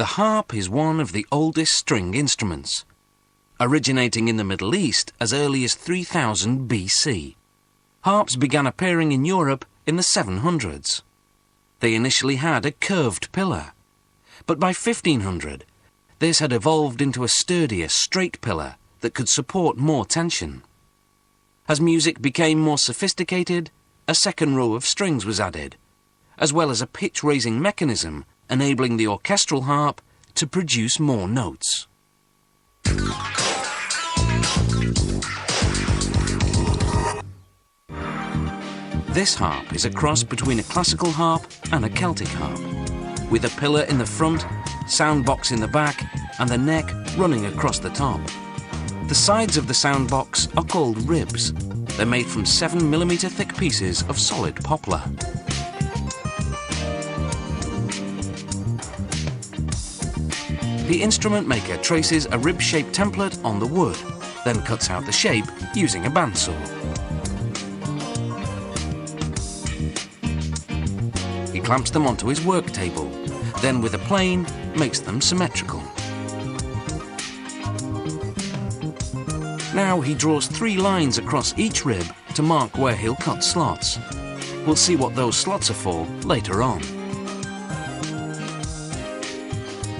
The harp is one of the oldest string instruments, originating in the Middle East as early as 3000 BC. Harps began appearing in Europe in the 700s. They initially had a curved pillar, but by 1500, this had evolved into a sturdier, straight pillar that could support more tension. As music became more sophisticated, a second row of strings was added, as well as a pitch-raising mechanism enabling the orchestral harp to produce more notes. This harp is a cross between a classical harp and a Celtic harp, with a pillar in the front, sound box in the back, and the neck running across the top. The sides of the sound box are called ribs. They're made from 7mm thick pieces of solid poplar. The instrument maker traces a rib-shaped template on the wood, then cuts out the shape using a bandsaw. He clamps them onto his work table, then with a plane makes them symmetrical. Now he draws 3 lines across each rib to mark where he'll cut slots. We'll see what those slots are for later on.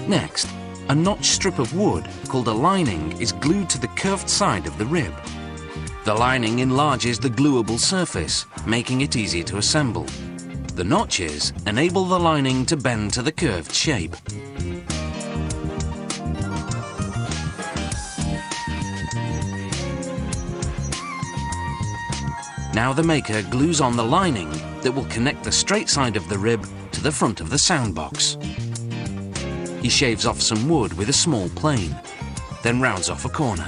Next, a notched strip of wood called a lining is glued to the curved side of the rib. The lining enlarges the gluable surface, making it easier to assemble. The notches enable the lining to bend to the curved shape. Now the maker glues on the lining that will connect the straight side of the rib to the front of the sound box. He shaves off some wood with a small plane, then rounds off a corner.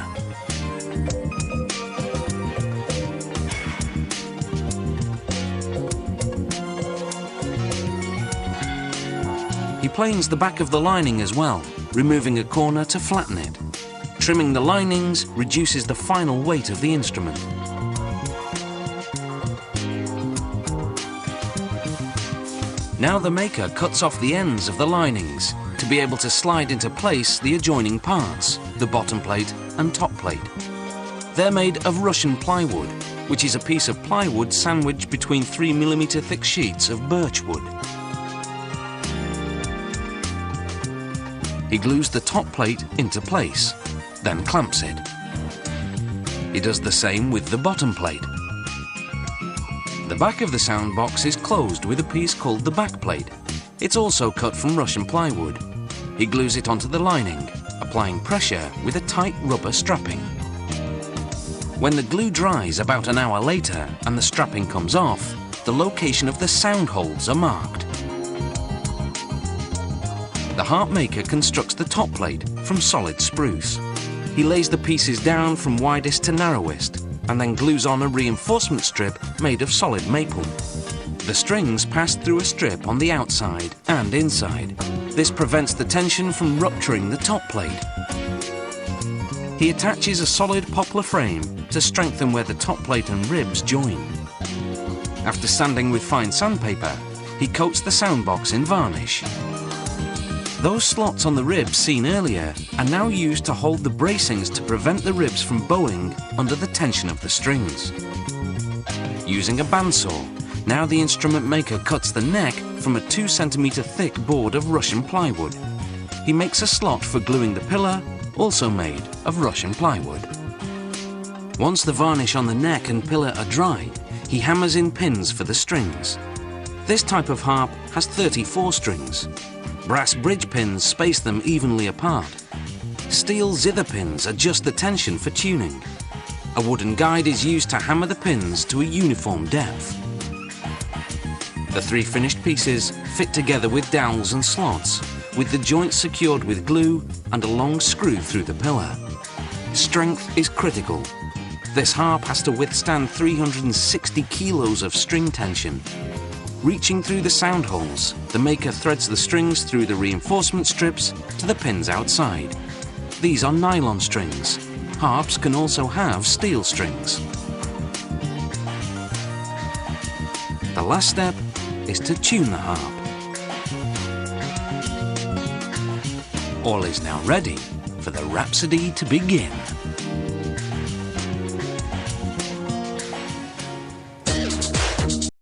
He planes the back of the lining as well, removing a corner to flatten it. Trimming the linings reduces the final weight of the instrument. Now the maker cuts off the ends of the linings to be able to slide into place the adjoining parts, the bottom plate and top plate. They're made of Russian plywood, which is a piece of plywood sandwiched between 3mm thick sheets of birch wood. He glues the top plate into place, then clamps it. He does the same with the bottom plate. The back of the sound box is closed with a piece called the back plate. It's also cut from Russian plywood. He glues it onto the lining, applying pressure with a tight rubber strapping. When the glue dries about an hour later and the strapping comes off, the location of the sound holes are marked. The harp maker constructs the top plate from solid spruce. He lays the pieces down from widest to narrowest and then glues on a reinforcement strip made of solid maple. The strings pass through a strip on the outside and inside. This prevents the tension from rupturing the top plate. He attaches a solid poplar frame to strengthen where the top plate and ribs join. After sanding with fine sandpaper, he coats the sound box in varnish. Those slots on the ribs seen earlier are now used to hold the bracings to prevent the ribs from bowing under the tension of the strings. Using a bandsaw, now the instrument maker cuts the neck from a 2cm thick board of Russian plywood. He makes a slot for gluing the pillar, also made of Russian plywood. Once the varnish on the neck and pillar are dry, he hammers in pins for the strings. This type of harp has 34 strings. Brass bridge pins space them evenly apart. Steel zither pins adjust the tension for tuning. A wooden guide is used to hammer the pins to a uniform depth. The 3 finished pieces fit together with dowels and slots, with the joints secured with glue and a long screw through the pillar. Strength is critical. This harp has to withstand 360 kilos of string tension. Reaching through the sound holes, the maker threads the strings through the reinforcement strips to the pins outside. These are nylon strings. Harps can also have steel strings. The last step is to tune the harp. All is now ready for the rhapsody to begin.